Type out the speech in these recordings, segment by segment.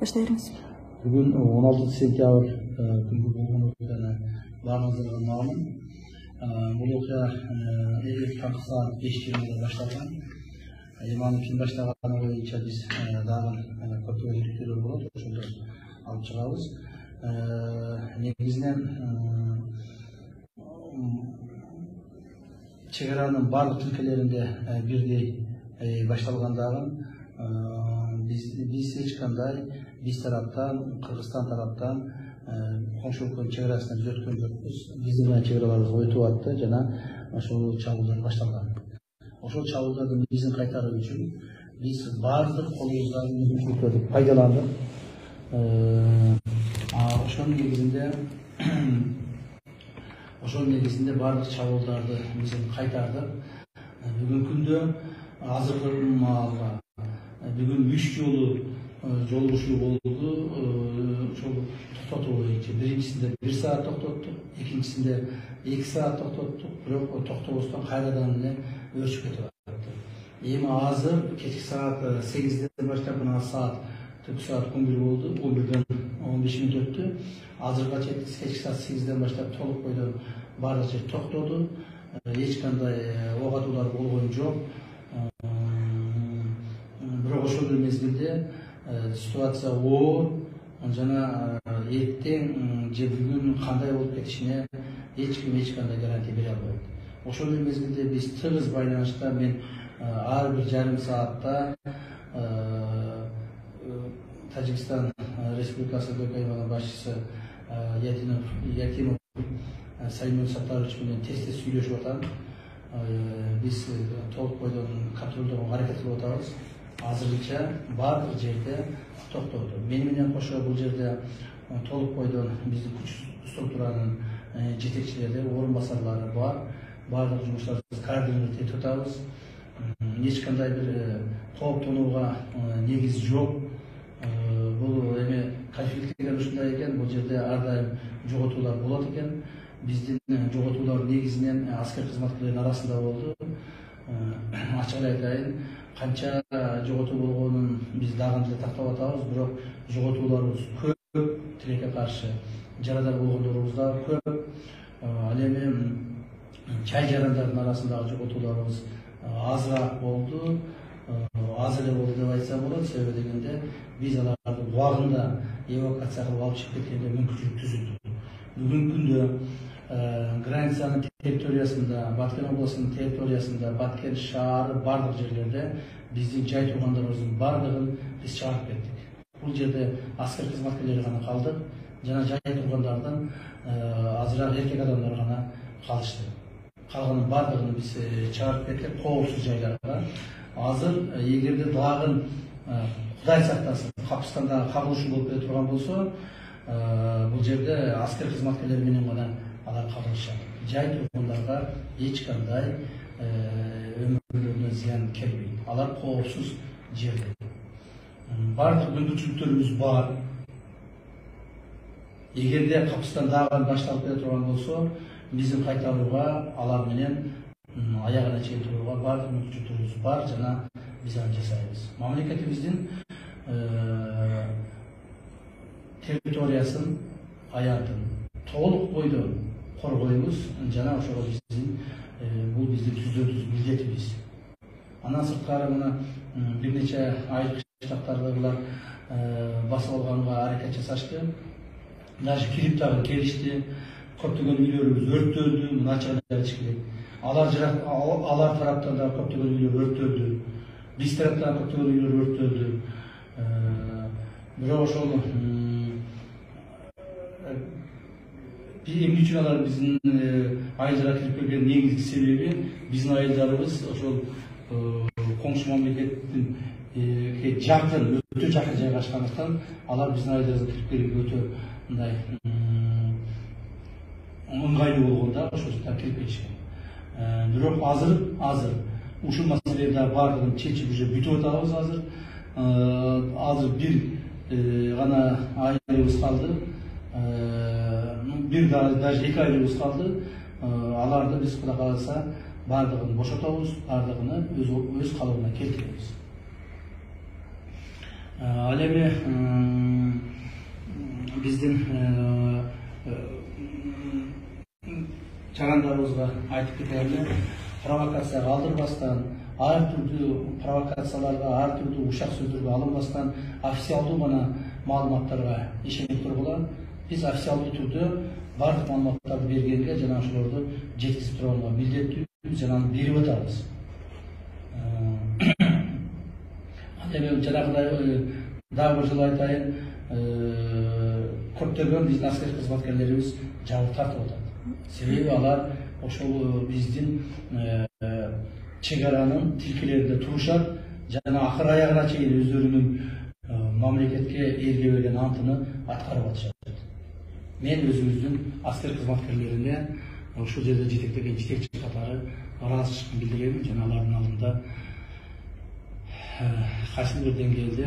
баштай бериңиз. Бүгін 16 сентябрь күнгі болған оқиғаны барлығыңызға мәлім. Бұл оқиға таңғы сағат 5:20-да башталған. Иманы ким баштағаны бойынша біз дагы көптөгөн иликтөөлөр болот, ошолду алып чыгабыз. Негизинен чегаранын барлык тилкелеринде бирдей башталгандыгын биз эч кандай биз тараптан, Кыргызстан тараптан коңшу өлкөнүн чегарасына биз өткөн жокпуз. Биздин чегараларыбызга өтүп атты жана ошол чабуулдар башталган. Ошол чабуулдарды биздин кайтаруу үчүн биз бардык колубуздагы мүмкүнчүлүктөрдү пайдаландык. Ошол негизинде бардык чабуулдарды биз кайтардык. Бүгүнкү күндө азыркы маалга бүгүн 3 жолу жолугушуу болду. Ошол токтотуу боюнча биринчисинде 1 саат токтоттук, экинчисинде 2 саат токтоттук. Бирок токтобостон кайрадан эле өрчүп кетип атты. Эми азыр кечки саат 8ден баштап мына саат 4 саат күнгүл болду. 11ден 15 мүнөт өттү. Азырга чейин кечки саат 8ден баштап толук бойдон баардык жер токтоду. Эч кандай ок атуулар болгон жок. Бирок ошол мезгилде ситуация оор жана эртең же бүгүн кандай болуп кетишине эч ким эч кандай гарантия бере албайт. Ошол мезгилде биз тыгыз байланышта, мен ар бир жарым саатта Тажикстан Республикасы КК башчысы Якимов Саймон Саттарович менен тез сүйлөшүп атам. Биз толук бойдон контролдоого аракет кылып атабыз. Азырынча бардык жерде токтоду. Мени менен кошо бул жерде толук бойдон биздин күч структуранын жетекчилери, орун басарлары бар. Бардык жумуштарыбызды координировать этип атабыз. Эч кандай бир кооптонууга негиз жок. Бул эми конфликт деген ушундай экен, бул жерде ар дайым жоготуулар болот экен. Биздин жоготуулар негизинен аскер кызматкерлеринин арасында болду. Ачык эле айтайын, канча жоготуу болгонун биз дагы деле тактап атабыз, бирок жоготууларыбыз көп, тилекке каршы жарадар болгондорубуз да көп. Ал эми чай жарандардын арасындагы жоготууларыбыз азыраак болду. Аз эле болду деп айтса болот. Себеби дегенде биз аларды убагында эвакуация кылып алып чыгып кеткенде мүмкүнчүлүк түзүлдү. Бүгүнкү күндө границанын территориясында, Баткен областынын территориясында, Баткен шаары бардык жерлерде биздин жай тургандарыбыздын бардыгын биз чыгарып кеттик. Бул жерде аскер кызматкерлери гана калды жана жай тургандардын азыраак эркек адамдар гана калышты. Калганын бардыгын биз чыгарып кеттик коопсуз жайларга. Азыр эгерде дагы Кудай сактасын, Капыстандагы кабылышы болуп кете турган болсо, бул жерде аскер кызматкерлери менен гана алар кабылышат. Жай тургандарга эч кандай өмүрлөрүнө зыян келбейт. Алар коопсуз жерде. Бардык мүмкүнчүлүктөрүбүз бар. Эгерде Капыстан дагы башталып кете турган болсо, биздин кайтарууга, алар менен аягына чейин турууга бардык мүмкүнчүлүктөрүбүз бар жана биз аны жасайбыз. Мамлекетибиздин территориясын, аянтын толук бойдон коргойбуз жана ошого бул биздин түздөн-түз милдетибиз. Андан сырткары мына бир нече айыл кыштактардагылар басып алганга аракет жасашты. Даже кирип дагы келишти. Көптөгөн үйлөрүбүз өрттөлдү, мына ачык айтыш керек. Алар тараптан да көптөгөн үйлөр өрттөлдү. Биз тараптан көптөгөн үйлөр өрттөлдү. Бирок ошол эмне үчүн алар биздин айылдарга кирип келген негизги себеби биздин айылдарыбыз ошол коңшу мамлекеттин жакын, өтө жакын жайгашкандыктан алар биздин айылдарыбызга кирип келүүгө өтө мындай ыңгайлуу болгондо ошол жактан кирип кетишкен. Бирок азыр ушул маселелерди бардыгын чечип уже бүтүп атабыз. Азыр бир гана айылыбыз калды. Бир даже эки айылыбыз калды. Аларды биз Кудай кааласа бардыгын бошотобуз, бардыгын өз калыбына келтиребиз. Ал эми биздин чагандарыбызга айтып кетер эле, провокацияга алдырбастан, ар түрдүү провокацияларга, ар түрдүү ушак сөздөргө алынбастан, официалдуу гана маалыматтарга ишенип тургула. Биз официалдуу түрдө бардык маалыматтарды бергенге жана ошолорду жеткизип турганга милдеттүүбүз жана аны берип атабыз. Эми жанагыдай дагы бир жолу айтайын, көптөгөн биздин аскер кызматкерлерибиз жабык тартып атат. Себеби алар ошол биздин чек аранын тилкелеринде турушат жана акыр аягына чейин өздөрүнүн мамлекетке элге берген антыны аткарып атышат. Мен өзүбүздүн аскер кызматкерлерине ушул жерде жетектеген жетекчи катары ыраазычылык билдирем жана алардын алдында кайсыл бир деңгээлде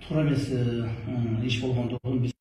туура эмес иш болгондугун биз